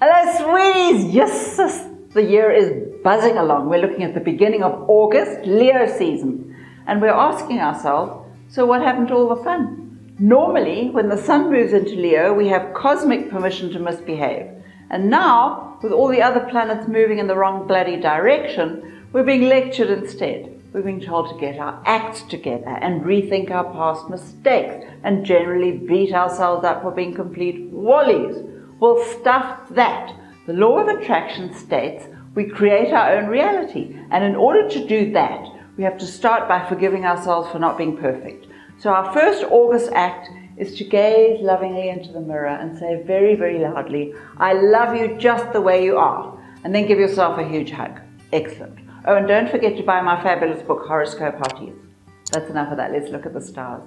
Hello, sweeties! Yes, the year is buzzing along. We're looking at the beginning of August, Leo season. And we're asking ourselves, so what happened to all the fun? Normally, when the sun moves into Leo, we have cosmic permission to misbehave. And now, with all the other planets moving in the wrong bloody direction, we're being lectured instead. We're being told to get our acts together and rethink our past mistakes and generally beat ourselves up for being complete wallies. Well, stuff that. The law of attraction states we create our own reality. And in order to do that, we have to start by forgiving ourselves for not being perfect. So our first August act is to gaze lovingly into the mirror and say very, very loudly, I love you just the way you are. And then give yourself a huge hug. Excellent. Oh, and don't forget to buy my fabulous book, Horoscope Hotties. That's enough of that. Let's look at the stars.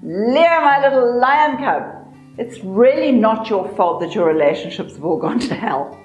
Leo, my little lion cub, it's really not your fault that your relationships have all gone to hell.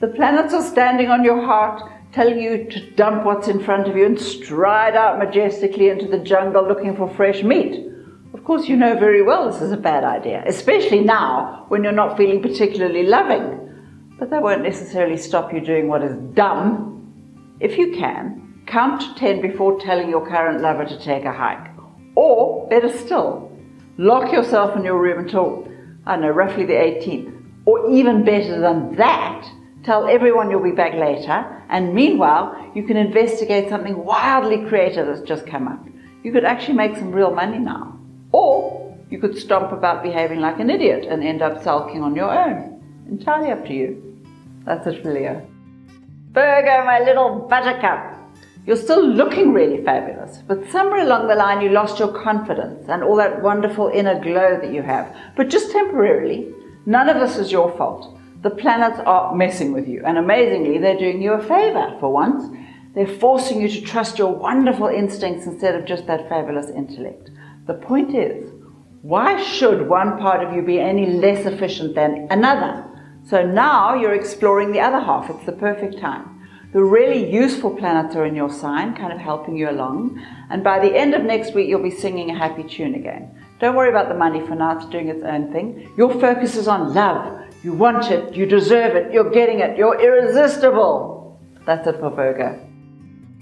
The planets are standing on your heart, telling you to dump what's in front of you and stride out majestically into the jungle looking for fresh meat. Of course, you know very well this is a bad idea, especially now when you're not feeling particularly loving. But that won't necessarily stop you doing what is dumb. If you can, count to 10 before telling your current lover to take a hike. Or, better still, lock yourself in your room until, I don't know, roughly the 18th. Or even better than that, tell everyone you'll be back later, and meanwhile, you can investigate something wildly creative that's just come up. You could actually make some real money now. Or, you could stomp about behaving like an idiot and end up sulking on your own. Entirely up to you. That's it for Leo. Virgo, my little buttercup. You're still looking really fabulous, but somewhere along the line you lost your confidence and all that wonderful inner glow that you have. But just temporarily, none of this is your fault. The planets are messing with you, and amazingly, they're doing you a favor for once. They're forcing you to trust your wonderful instincts instead of just that fabulous intellect. The point is, why should one part of you be any less efficient than another? So now you're exploring the other half. It's the perfect time. The really useful planets are in your sign, kind of helping you along. And by the end of next week, you'll be singing a happy tune again. Don't worry about the money for now. It's doing its own thing. Your focus is on love. You want it. You deserve it. You're getting it. You're irresistible. That's it for Virgo.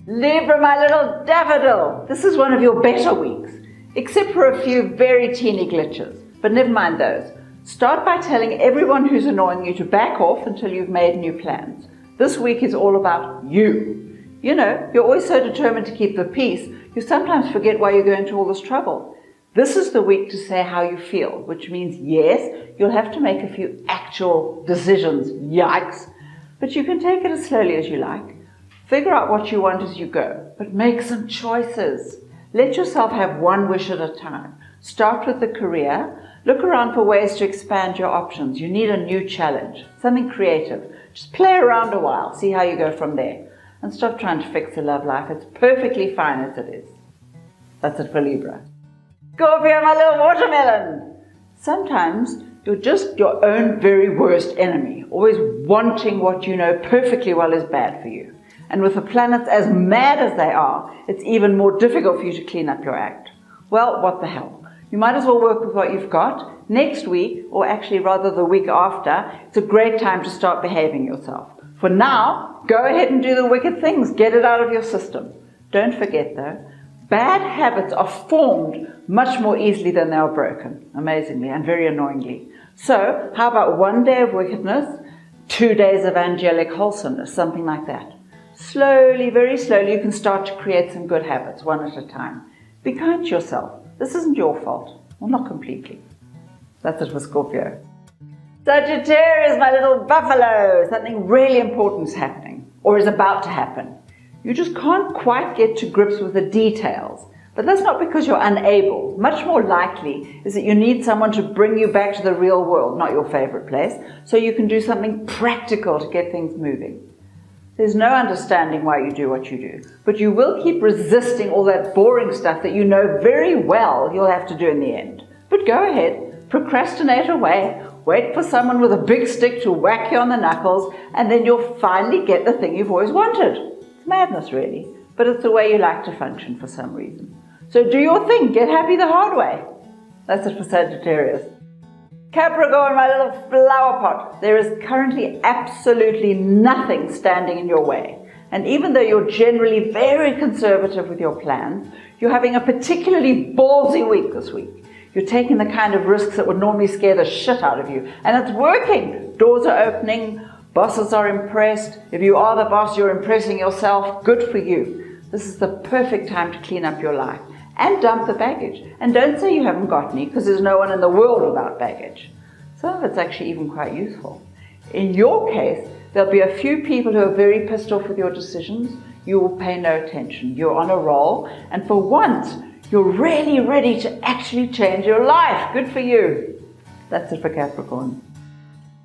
Libra, my little daffodil. This is one of your better weeks, except for a few very teeny glitches. But never mind those. Start by telling everyone who's annoying you to back off until you've made new plans. This week is all about you. You know, you're always so determined to keep the peace, you sometimes forget why you're going to all this trouble. This is the week to say how you feel, which means, yes, you'll have to make a few actual decisions, yikes, but you can take it as slowly as you like. Figure out what you want as you go, but make some choices. Let yourself have one wish at a time. Start with the career. Look around for ways to expand your options. You need a new challenge, something creative. Just play around a while, see how you go from there. And stop trying to fix the love life. It's perfectly fine as it is. That's it for Libra. Scorpio, my little watermelon. Sometimes you're just your own very worst enemy, always wanting what you know perfectly well is bad for you. And with the planets as mad as they are, it's even more difficult for you to clean up your act. Well, what the hell? You might as well work with what you've got. Next week, or actually rather the week after, it's a great time to start behaving yourself. For now, go ahead and do the wicked things. Get it out of your system. Don't forget though, bad habits are formed much more easily than they are broken, amazingly and very annoyingly. So, how about 1 day of wickedness, 2 days of angelic wholesomeness, something like that. Slowly, very slowly, you can start to create some good habits, one at a time. Be kind to yourself. This isn't your fault. Well, not completely. That's it for Scorpio. Sagittarius, my little buffalo. Something really important is happening, or is about to happen. You just can't quite get to grips with the details. But that's not because you're unable. Much more likely is that you need someone to bring you back to the real world, not your favorite place, so you can do something practical to get things moving. There's no understanding why you do what you do, but you will keep resisting all that boring stuff that you know very well you'll have to do in the end. But go ahead, procrastinate away, Wait for someone with a big stick to whack you on the knuckles, and then you'll finally get the thing you've always wanted. It's madness, really, but it's the way you like to function for some reason. So do your thing, get happy the hard way. That's it for Sagittarius. Capricorn, my little flower pot, there is currently absolutely nothing standing in your way. And even though you're generally very conservative with your plans, you're having a particularly ballsy week this week. You're taking the kind of risks that would normally scare the shit out of you. And it's working. Doors are opening. Bosses are impressed. If you are the boss, you're impressing yourself. Good for you. This is the perfect time to clean up your life and dump the baggage. And don't say you haven't got any, because there's no one in the world without baggage. Some of it's actually even quite useful. In your case, there'll be a few people who are very pissed off with your decisions. You will pay no attention. You're on a roll. And for once, you're really ready to actually change your life. Good for you. That's it for Capricorn.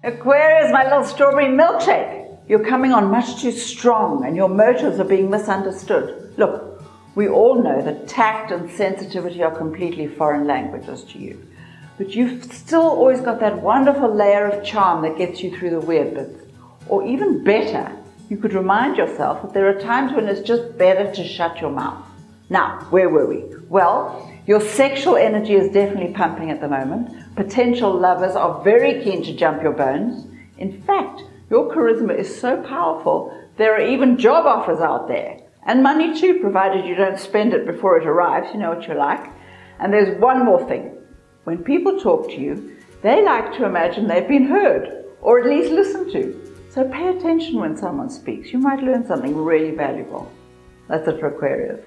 Aquarius, my little strawberry milkshake. You're coming on much too strong and your motives are being misunderstood. Look, we all know that tact and sensitivity are completely foreign languages to you. But you've still always got that wonderful layer of charm that gets you through the weird bits. Or even better, you could remind yourself that there are times when it's just better to shut your mouth. Now, where were we? Well, your sexual energy is definitely pumping at the moment. Potential lovers are very keen to jump your bones. In fact, your charisma is so powerful, there are even job offers out there. And money too, provided you don't spend it before it arrives. You know what you're like. And there's one more thing. When people talk to you, they like to imagine they've been heard, or at least listened to. So pay attention when someone speaks. You might learn something really valuable. That's it for Aquarius.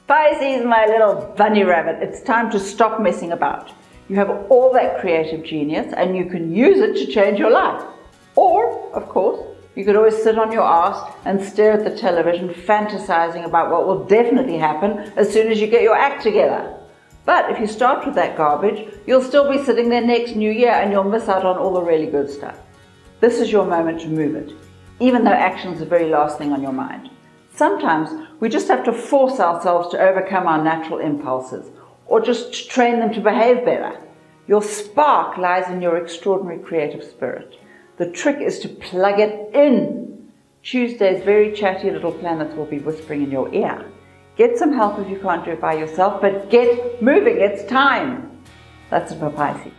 Pisces, my little bunny rabbit, it's time to stop messing about. You have all that creative genius and you can use it to change your life. Or, of course, you could always sit on your arse and stare at the television fantasizing about what will definitely happen as soon as you get your act together. But if you start with that garbage, you'll still be sitting there next New Year and you'll miss out on all the really good stuff. This is your moment to move it, even though action's the very last thing on your mind. Sometimes we just have to force ourselves to overcome our natural impulses, or just to train them to behave better. Your spark lies in your extraordinary creative spirit. The trick is to plug it in. Tuesday's very chatty little planets will be whispering in your ear. Get some help if you can't do it by yourself, but get moving, it's time. That's it for Pisces.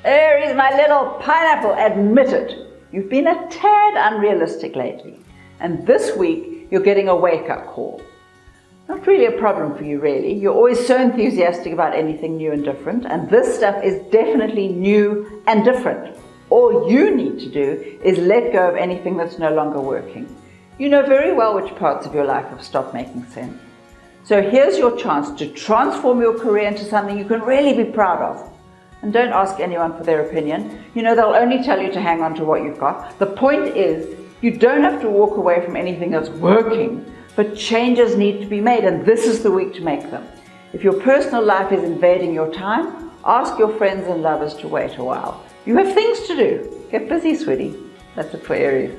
Aries, my little pineapple, admit it. You've been a tad unrealistic lately. And this week, you're getting a wake-up call. Not really a problem for you, really. You're always so enthusiastic about anything new and different, and this stuff is definitely new and different. All you need to do is let go of anything that's no longer working. You know very well which parts of your life have stopped making sense. So here's your chance to transform your career into something you can really be proud of. And don't ask anyone for their opinion. You know, they'll only tell you to hang on to what you've got. The point is, you don't have to walk away from anything that's working, but changes need to be made, and this is the week to make them. If your personal life is invading your time, ask your friends and lovers to wait a while. You have things to do. Get busy, sweetie. That's it for Aries.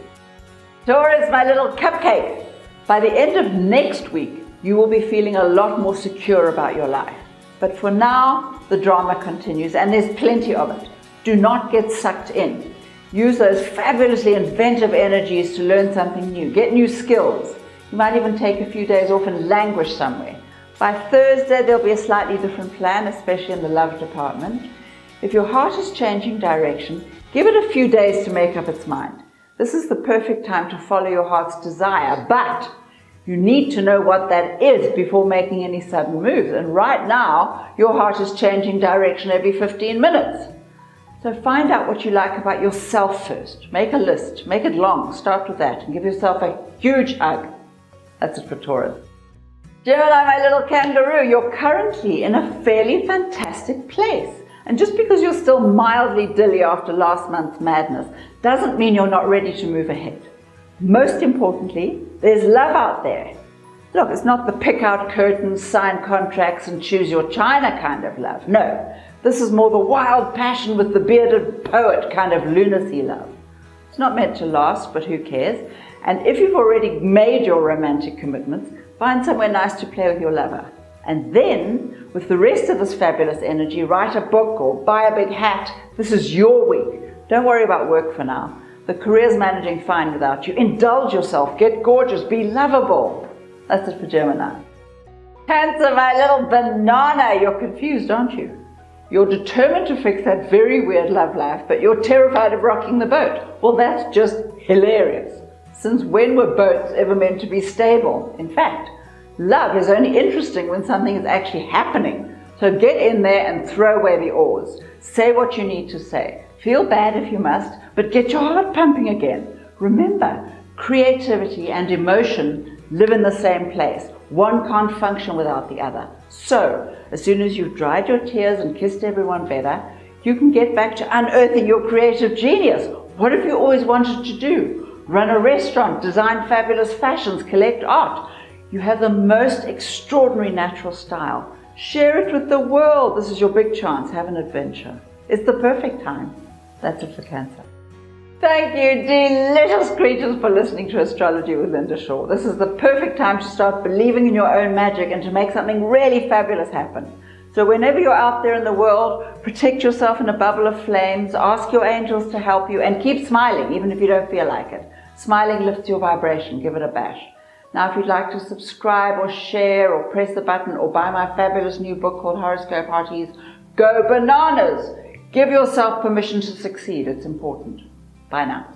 Taurus, my little cupcake. By the end of next week, you will be feeling a lot more secure about your life. But for now, the drama continues, and there's plenty of it. Do not get sucked in. Use those fabulously inventive energies to learn something new. Get new skills. You might even take a few days off and languish somewhere. By Thursday, there'll be a slightly different plan, especially in the love department. If your heart is changing direction, give it a few days to make up its mind. This is the perfect time to follow your heart's desire, but you need to know what that is before making any sudden moves. And right now, your heart is changing direction every 15 minutes. So find out what you like about yourself first. Make a list, make it long, start with that, and give yourself a huge hug. That's it for Taurus. Gemini, my little kangaroo, you're currently in a fairly fantastic place. And just because you're still mildly dilly after last month's madness doesn't mean you're not ready to move ahead. Most importantly, there's love out there. Look, it's not the pick out curtains, sign contracts, and choose your china kind of love. No, this is more the wild passion with the bearded poet kind of lunacy love. It's not meant to last, but who cares? And if you've already made your romantic commitments, find somewhere nice to play with your lover. And then, with the rest of this fabulous energy, write a book or buy a big hat. This is your week. Don't worry about work for now. The career's managing fine without you. Indulge yourself, get gorgeous, be lovable. That's it for Gemini. Cancer, my little banana. You're confused, aren't you? You're determined to fix that very weird love life, but you're terrified of rocking the boat. Well, that's just hilarious. Since when were boats ever meant to be stable? In fact, love is only interesting when something is actually happening. So get in there and throw away the oars. Say what you need to say. Feel bad if you must, but get your heart pumping again. Remember, creativity and emotion live in the same place. One can't function without the other. So, as soon as you've dried your tears and kissed everyone better, you can get back to unearthing your creative genius. What have you always wanted to do? Run a restaurant, design fabulous fashions, collect art. You have the most extraordinary natural style. Share it with the world. This is your big chance. Have an adventure. It's the perfect time. That's it for Cancer. Thank you, delicious creatures, for listening to Astrology with Linda Shaw. This is the perfect time to start believing in your own magic and to make something really fabulous happen. So whenever you're out there in the world, protect yourself in a bubble of flames, ask your angels to help you, and keep smiling, even if you don't feel like it. Smiling lifts your vibration. Give it a bash. Now, if you'd like to subscribe or share or press the button or buy my fabulous new book called Horoscope Parties, go bananas! Give yourself permission to succeed. It's important. Bye now.